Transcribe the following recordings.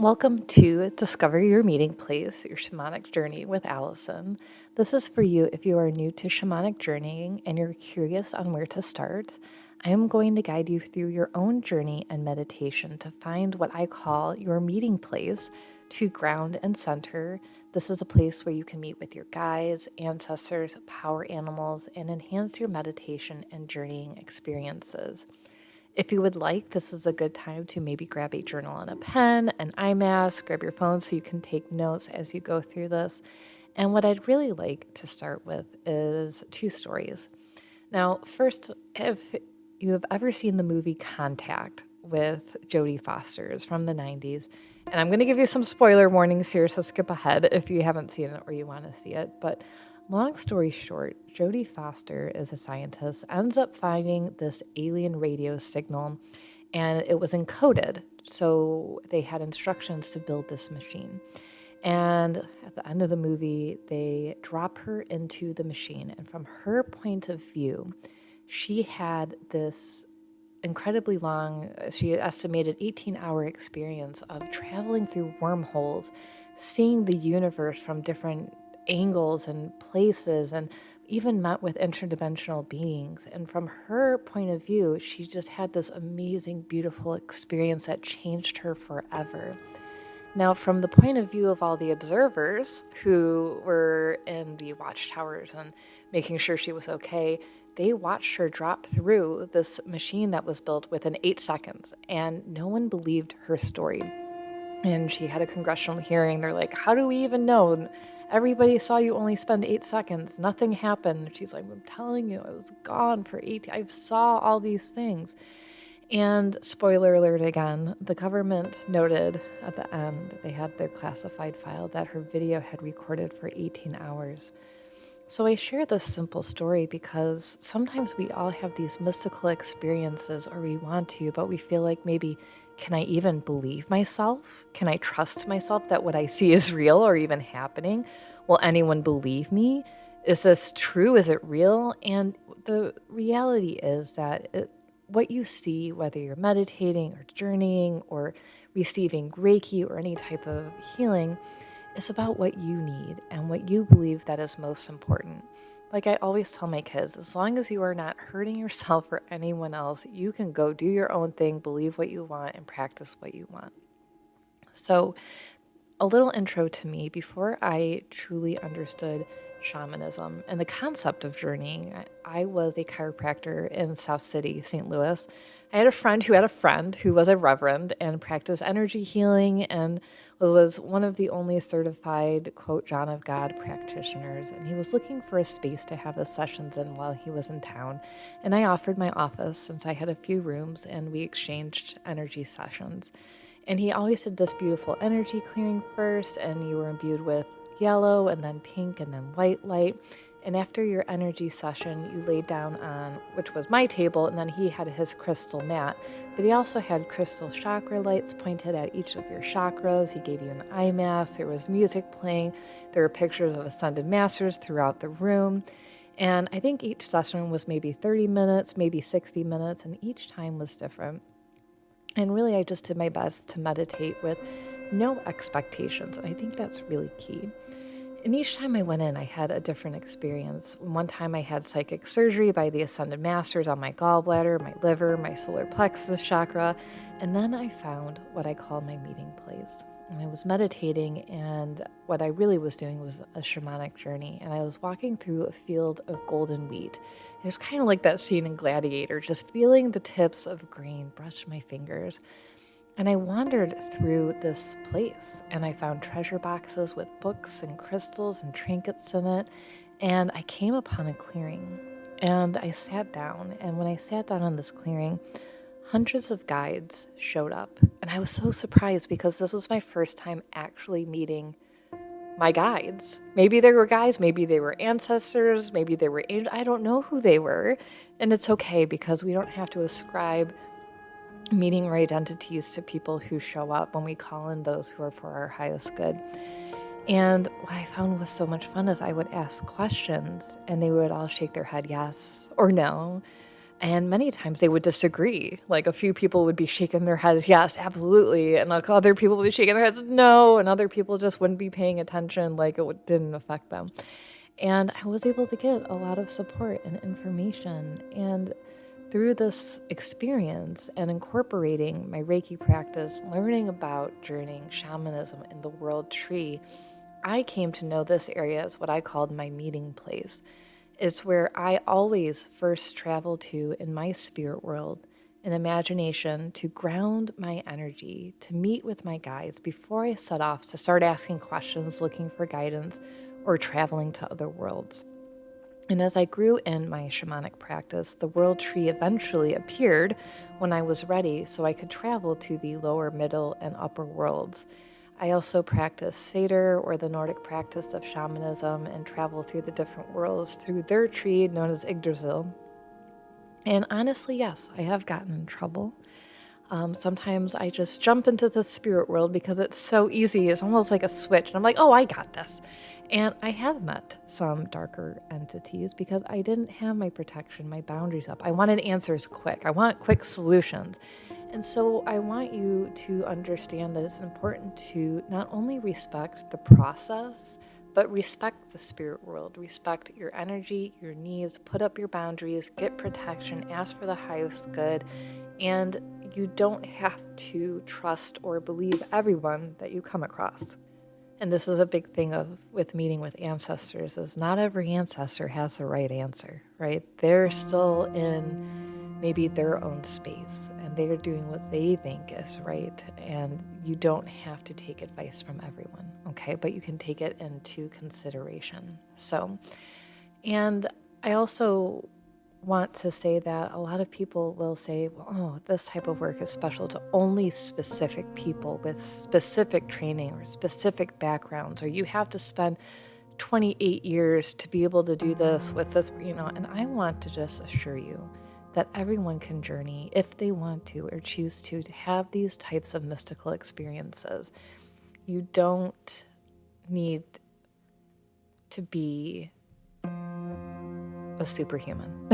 Welcome to Discover Your Meeting Place, your shamanic journey with Alison. This is for you if you are new to shamanic journeying and you're curious on where to start. I am going to guide you through your own journey and meditation to find what I call your meeting place to ground and center. This is a place where you can meet with your guides, ancestors, power animals, and enhance your meditation and journeying experiences. If you would like, this is a good time to maybe grab a journal and a pen, an eye mask, grab your phone so you can take notes as you go through this. And what I'd really like to start with is two stories. Now, first, if you have ever seen the movie Contact with Jodie Foster, it's from the 90s. And I'm going to give you some spoiler warnings here, so skip ahead if you haven't seen it or you want to see it. But long story short, Jodie Foster is a scientist, ends up finding this alien radio signal, and it was encoded. So they had instructions to build this machine. And at the end of the movie, they drop her into the machine. And from her point of view, she had this incredibly long, she estimated 18-hour experience of traveling through wormholes, seeing the universe from different angles and places, and even met with interdimensional beings. And from her point of view, she just had this amazing, beautiful experience that changed her forever. Now, from the point of view of all the observers who were in the watchtowers and making sure she was okay, they watched her drop through this machine that was built within 8 seconds, and no one believed her story. And she had a congressional hearing. They're like, how do we even know? And everybody saw you only spend 8 seconds. Nothing happened. She's like, I'm telling you, I was gone for 8. I saw all these things. And spoiler alert again, the government noted at the end that they had their classified file that her video had recorded for 18 hours. So I share this simple story because sometimes we all have these mystical experiences, or we want to, but we feel like maybe, can I even believe myself? Can I trust myself that what I see is real or even happening? Will anyone believe me? Is this true? Is it real? And the reality is that what you see, whether you're meditating or journeying or receiving Reiki or any type of healing, is about what you need and what you believe that is most important. Like I always tell my kids, as long as you are not hurting yourself or anyone else, you can go do your own thing, believe what you want, and practice what you want. So, a little intro to me before I truly understood shamanism and the concept of journeying. I was a chiropractor in South City, St. Louis. I had a friend who had a friend who was a reverend and practiced energy healing and was one of the only certified, quote, John of God practitioners. And he was looking for a space to have his sessions in while he was in town. And I offered my office since I had a few rooms, and we exchanged energy sessions. And he always did this beautiful energy clearing first, and you were imbued with yellow and then pink and then white light. And after your energy session, you laid down on, which was my table, and then he had his crystal mat. But he also had crystal chakra lights pointed at each of your chakras. He gave you an eye mask. There was music playing. There were pictures of ascended masters throughout the room. And I think each session was maybe 30 minutes, maybe 60 minutes, and each time was different. And really, I just did my best to meditate with no expectations. And I think that's really key. And each time I went in, I had a different experience. One time I had psychic surgery by the Ascended Masters on my gallbladder, my liver, my solar plexus chakra. And then I found what I call my meeting place. And I was meditating, and what I really was doing was a shamanic journey. And I was walking through a field of golden wheat. It was kind of like that scene in Gladiator, just feeling the tips of grain brush my fingers. And I wandered through this place, and I found treasure boxes with books and crystals and trinkets in it. And I came upon a clearing, and I sat down. And when I sat down in this clearing, hundreds of guides showed up. And I was so surprised because this was my first time actually meeting my guides. Maybe they were guides, maybe they were ancestors, maybe they were angels. I don't know who they were. And it's okay because we don't have to ascribe meaning or identities to people who show up when we call in those who are for our highest good. And what I found was so much fun is I would ask questions and they would all shake their head yes or no. And many times they would disagree. Like a few people would be shaking their heads, yes, absolutely. And like other people would be shaking their heads, no. And other people just wouldn't be paying attention, like didn't affect them. And I was able to get a lot of support and information. And through this experience and incorporating my Reiki practice, learning about journeying, shamanism, and the world tree, I came to know this area as what I called my meeting place. It's where I always first travel to in my spirit world, in imagination, to ground my energy, to meet with my guides before I set off to start asking questions, looking for guidance, or traveling to other worlds. And as I grew in my shamanic practice, the world tree eventually appeared when I was ready so I could travel to the lower, middle, and upper worlds. I also practice Seder, or the Nordic practice of shamanism, and travel through the different worlds through their tree known as Yggdrasil. And honestly, yes, I have gotten in trouble. Sometimes I just jump into the spirit world because it's so easy. It's almost like a switch. And I'm like, oh, I got this. And I have met some darker entities because I didn't have my protection, my boundaries up. I wanted answers quick. I want quick solutions. And so I want you to understand that it's important to not only respect the process, but respect the spirit world, respect your energy, your needs, put up your boundaries, get protection, ask for the highest good, and you don't have to trust or believe everyone that you come across. And this is a big thing with meeting with ancestors, is not every ancestor has the right answer, right? They're still in maybe their own space and they're doing what they think is right. And you don't have to take advice from everyone, okay? But you can take it into consideration. And I also want to say that a lot of people will say, well, oh, this type of work is special to only specific people with specific training or specific backgrounds, or you have to spend 28 years to be able to do this with this, and I want to just assure you that everyone can journey if they want to or choose to have these types of mystical experiences. You don't need to be a superhuman,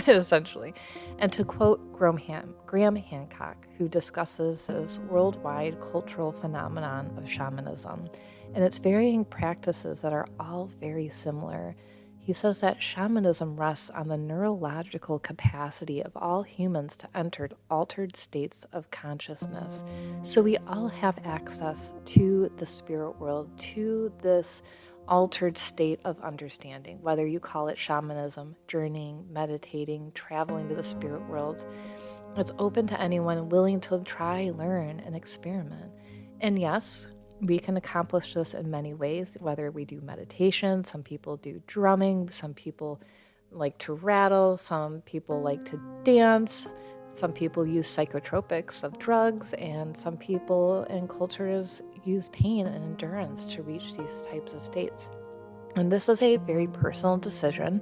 essentially. And to quote Graham Hancock, who discusses this worldwide cultural phenomenon of shamanism and its varying practices that are all very similar, he says that shamanism rests on the neurological capacity of all humans to enter altered states of consciousness. So we all have access to the spirit world, to this altered state of understanding, whether you call it shamanism, journeying, meditating, traveling to the spirit world. It's open to anyone willing to try, learn, and experiment. And yes, we can accomplish this in many ways, whether we do meditation, some people do drumming, some people like to rattle, some people like to dance, some people use psychotropics of drugs, and some people and cultures use pain and endurance to reach these types of states. And this is a very personal decision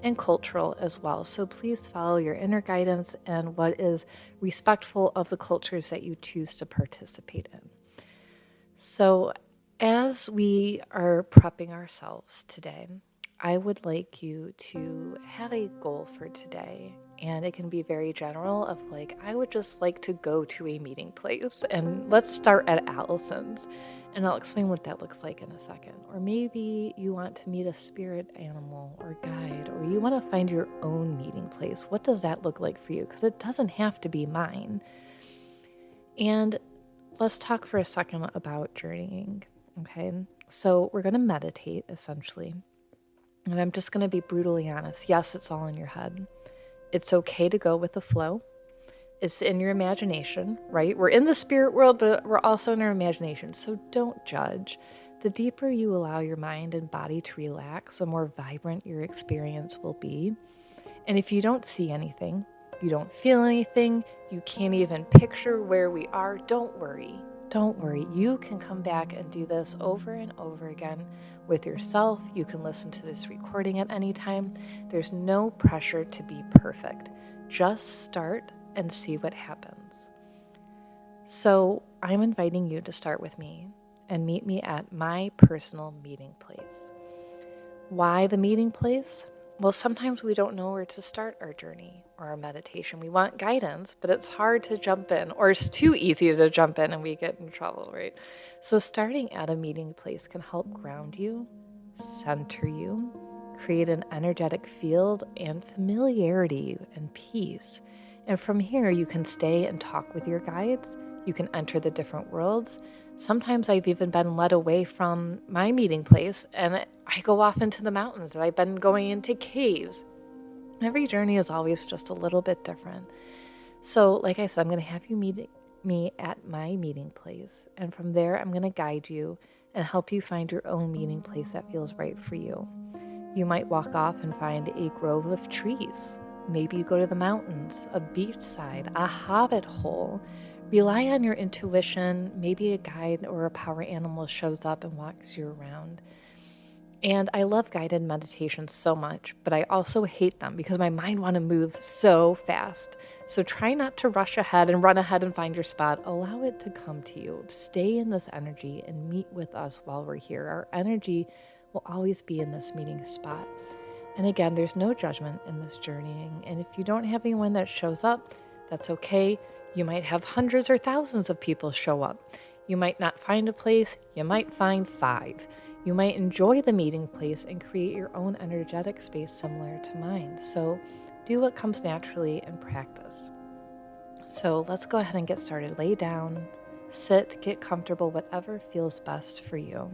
and cultural as well. So please follow your inner guidance and what is respectful of the cultures that you choose to participate in. So as we are prepping ourselves today, I would like you to have a goal for today. And it can be very general of like, I would just like to go to a meeting place. And let's start at Alison's. And I'll explain what that looks like in a second. Or maybe you want to meet a spirit animal or guide, or you want to find your own meeting place. What does that look like for you? Because it doesn't have to be mine. And let's talk for a second about journeying. Okay. So we're going to meditate essentially. And I'm just going to be brutally honest. Yes, it's all in your head. It's okay to go with the flow. It's in your imagination, right? We're in the spirit world, but we're also in our imagination. So don't judge. The deeper you allow your mind and body to relax, the more vibrant your experience will be. And if you don't see anything, you don't feel anything, you can't even picture where we are, don't worry. Don't worry. You can come back and do this over and over again with yourself. You can listen to this recording at any time. There's no pressure to be perfect. Just start and see what happens. So I'm inviting you to start with me and meet me at my personal meeting place. Why the meeting place? Well, sometimes we don't know where to start our journey or our meditation. We want guidance, but it's hard to jump in, or it's too easy to jump in and we get in trouble, right? So starting at a meeting place can help ground you, center you, create an energetic field and familiarity and peace. And from here, you can stay and talk with your guides. You can enter the different worlds. Sometimes I've even been led away from my meeting place and I go off into the mountains, and I've been going into caves. Every journey is always just a little bit different. So, like I said, I'm going to have you meet me at my meeting place. And from there, I'm going to guide you and help you find your own meeting place that feels right for you. You might walk off and find a grove of trees. Maybe you go to the mountains, a beachside, a hobbit hole. Rely on your intuition. Maybe a guide or a power animal shows up and walks you around. And I love guided meditations so much, but I also hate them because my mind wants to move so fast. So try not to rush ahead and run ahead and find your spot. Allow it to come to you. Stay in this energy and meet with us while we're here. Our energy will always be in this meeting spot. And again, there's no judgment in this journeying. And if you don't have anyone that shows up, that's okay. You might have hundreds or thousands of people show up. You might not find a place. You might find 5. You might enjoy the meeting place and create your own energetic space similar to mine. So do what comes naturally and practice. So let's go ahead and get started. Lay down, sit, get comfortable, whatever feels best for you.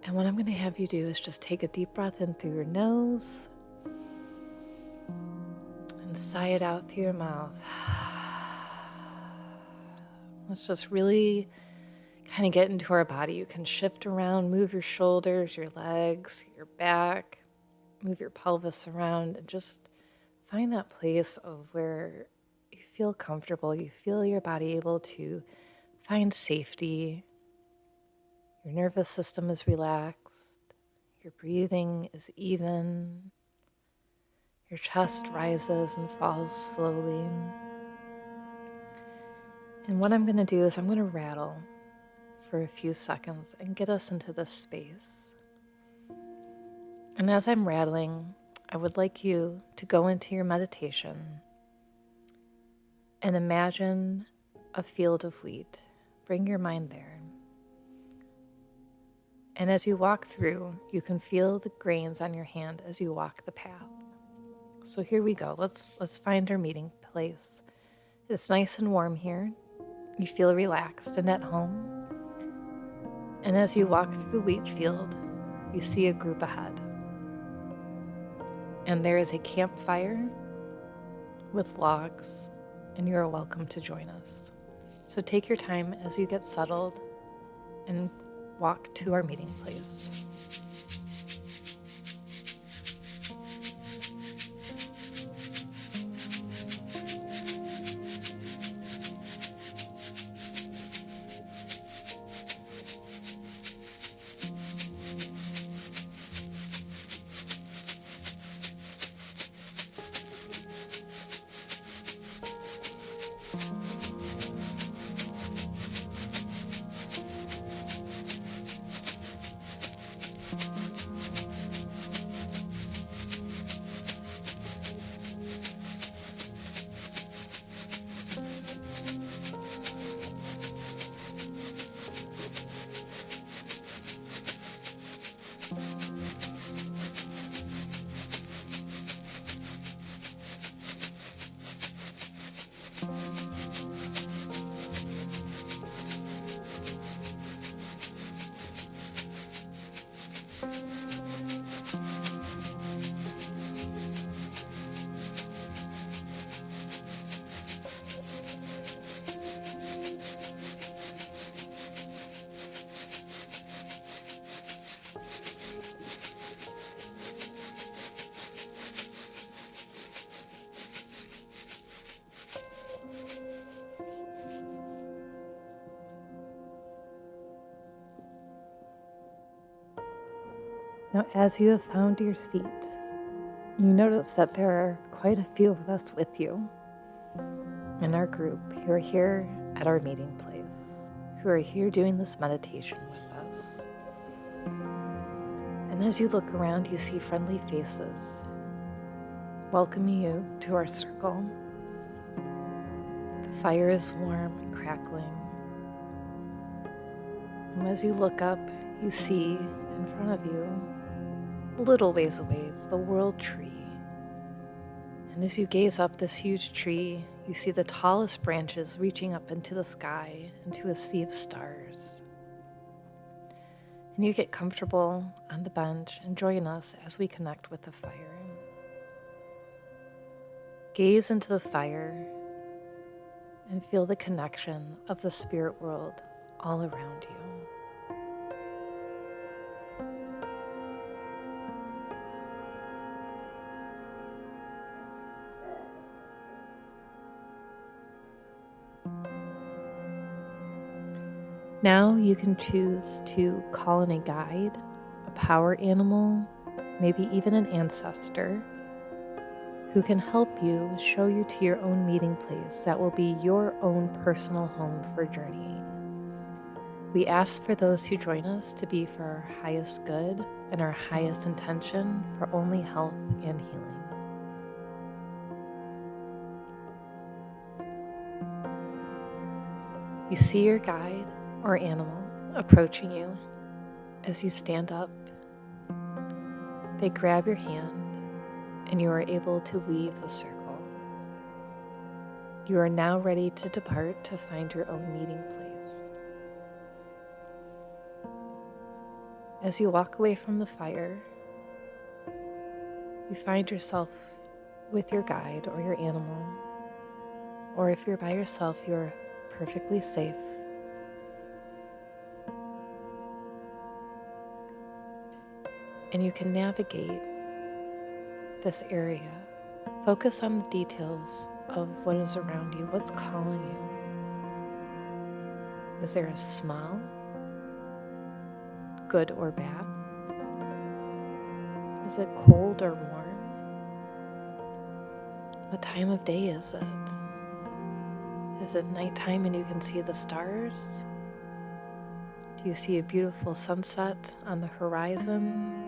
And what I'm going to have you do is just take a deep breath in through your nose and sigh it out through your mouth. Let's just really kind of get into our body. You can shift around, move your shoulders, your legs, your back, move your pelvis around, and just find that place of where you feel comfortable. You feel your body able to find safety. Your nervous system is relaxed. Your breathing is even. Your chest rises and falls slowly. And what I'm going to do is I'm going to rattle for a few seconds and get us into this space. And as I'm rattling, I would like you to go into your meditation and imagine a field of wheat. Bring your mind there. And as you walk through, you can feel the grains on your hand as you walk the path. So here we go. Let's find our meeting place. It's nice and warm here. You feel relaxed and at home. And as you walk through the wheat field, you see a group ahead. And there is a campfire with logs, and you are welcome to join us. So take your time as you get settled and walk to our meeting place. Now, as you have found your seat, you notice that there are quite a few of us with you in our group who are here at our meeting place, who are here doing this meditation with us. And as you look around, you see friendly faces welcoming you to our circle. The fire is warm and crackling. And as you look up, you see in front of you, a little ways away, is the world tree. And as you gaze up this huge tree, you see the tallest branches reaching up into the sky, into a sea of stars. And you get comfortable on the bench and join us as we connect with the fire. Gaze into the fire and feel the connection of the spirit world all around you. Now you can choose to call in a guide, a power animal, maybe even an ancestor, who can help you, show you to your own meeting place that will be your own personal home for journeying. We ask for those who join us to be for our highest good and our highest intention for only health and healing. You see your guide or animal approaching you. As you stand up, they grab your hand and you are able to leave the circle. You are now ready to depart to find your own meeting place. As you walk away from the fire, you find yourself with your guide or your animal, or if you're by yourself, you're perfectly safe. And you can navigate this area. Focus on the details of what is around you, what's calling you. Is there a smell? Good or bad? Is it cold or warm? What time of day is it? Is it nighttime and you can see the stars? Do you see a beautiful sunset on the horizon?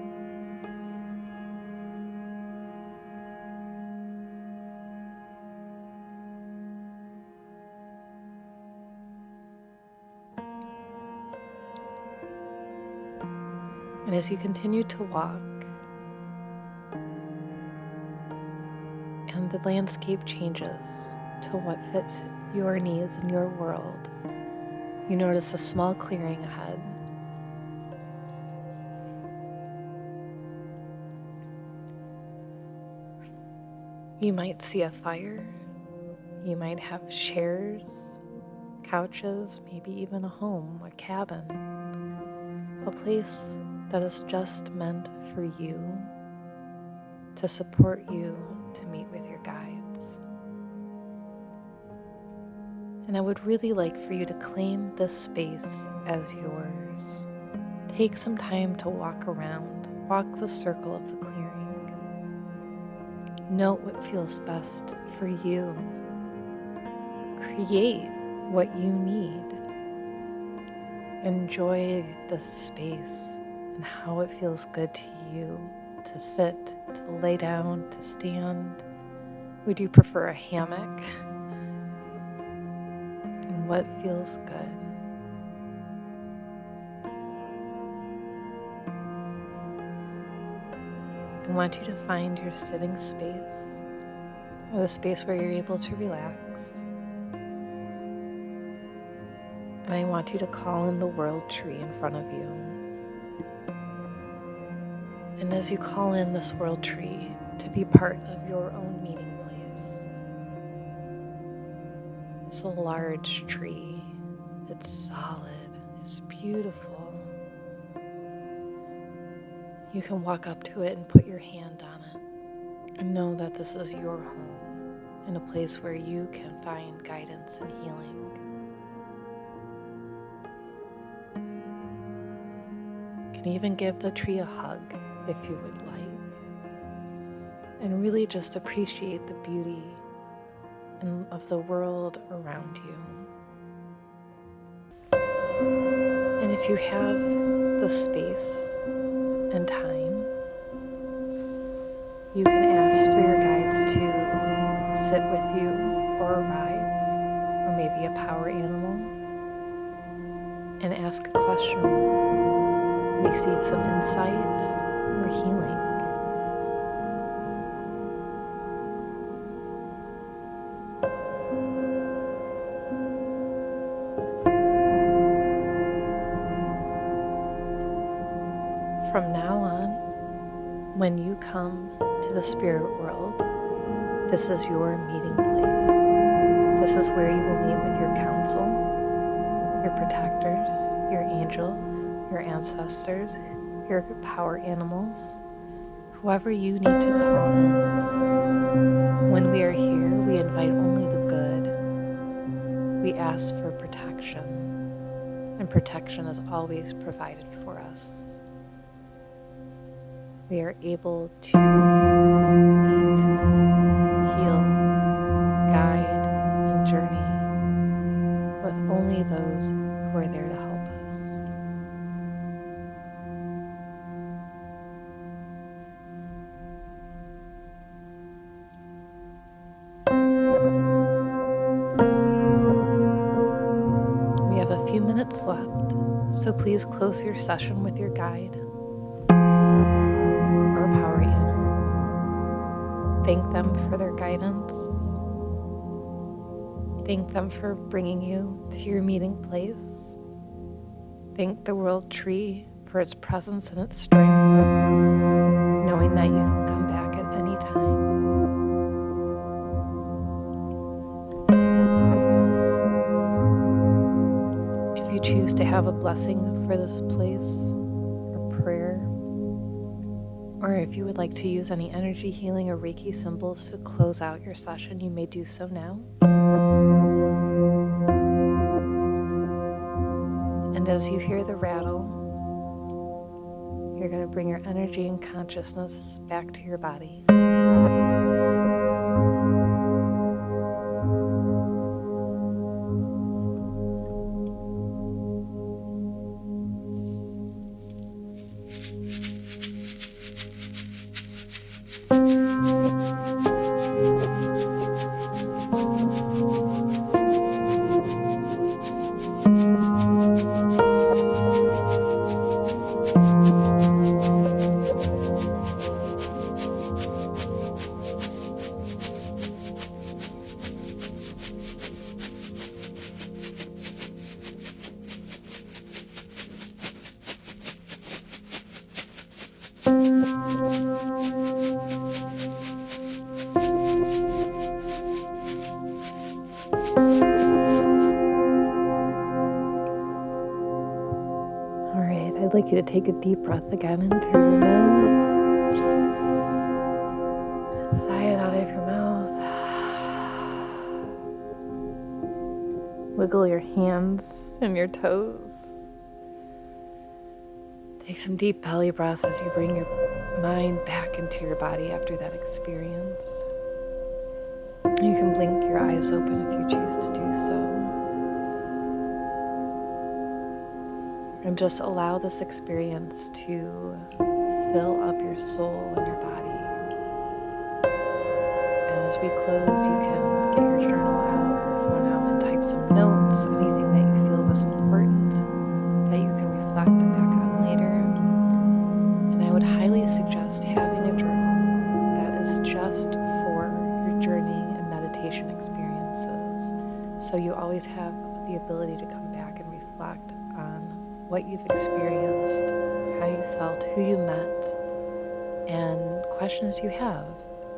And as you continue to walk, and the landscape changes to what fits your needs and your world, you notice a small clearing ahead. You might see a fire. You might have chairs, couches, maybe even a home, a cabin, a place that is just meant for you, to support you, to meet with your guides. And I would really like for you to claim this space as yours. Take some time to walk around, walk the circle of the clearing. Note what feels best for you. Create what you need. Enjoy this space and how it feels good to you to sit, to lay down, to stand. Would you prefer a hammock? And what feels good? I want you to find your sitting space, or the space where you're able to relax. And I want you to call in the world tree in front of you. And as you call in this world tree to be part of your own meeting place, it's a large tree. It's solid. It's beautiful. You can walk up to it and put your hand on it and know that this is your home and a place where you can find guidance and healing. You can even give the tree a hug if you would like, and really just appreciate the beauty of the world around you. And if you have the space, and time. You can ask for your guides to sit with you or a ride, or maybe a power animal, and ask a question. Receive some insight or healing. From now on, when you come to the spirit world, this is your meeting place. This is where you will meet with your council, your protectors, your angels, your ancestors, your power animals, whoever you need to call in. When we are here, we invite only the good. We ask for protection, and protection is always provided for us. We are able to meet, heal, guide, and journey with only those who are there to help us. We have a few minutes left, so please close your session with your guide. Thank them for their guidance. Thank them for bringing you to your meeting place. Thank the world tree for its presence and its strength, knowing that you can come back at any time. If you choose to have a blessing for this place, or prayer, or if you would like to use any energy healing or Reiki symbols to close out your session, you may do so now. And as you hear the rattle, you're going to bring your energy and consciousness back to your body. I'd like you to take a deep breath again in through your nose. Sigh it out of your mouth. Wiggle your hands and your toes. Take some deep belly breaths as you bring your mind back into your body after that experience. You can blink your eyes open if you choose to do so. And just allow this experience to fill up your soul and your body. And as we close, you can get your journal out or your phone out and type some notes, anything that you feel was important that you can reflect back on later. And I would highly suggest having a journal that is just for your journeying and meditation experiences. So you always have the ability to come back and reflect on what you've experienced, how you felt, who you met, and questions you have,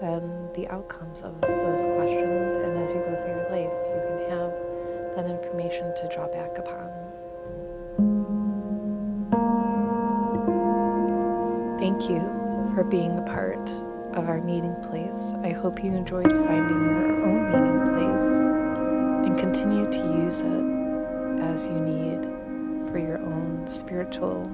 and the outcomes of those questions. And as you go through your life, you can have that information to draw back upon. Thank you for being a part of our meeting place. I hope you enjoyed finding your own meeting place and continue to use it as you need for your own spiritual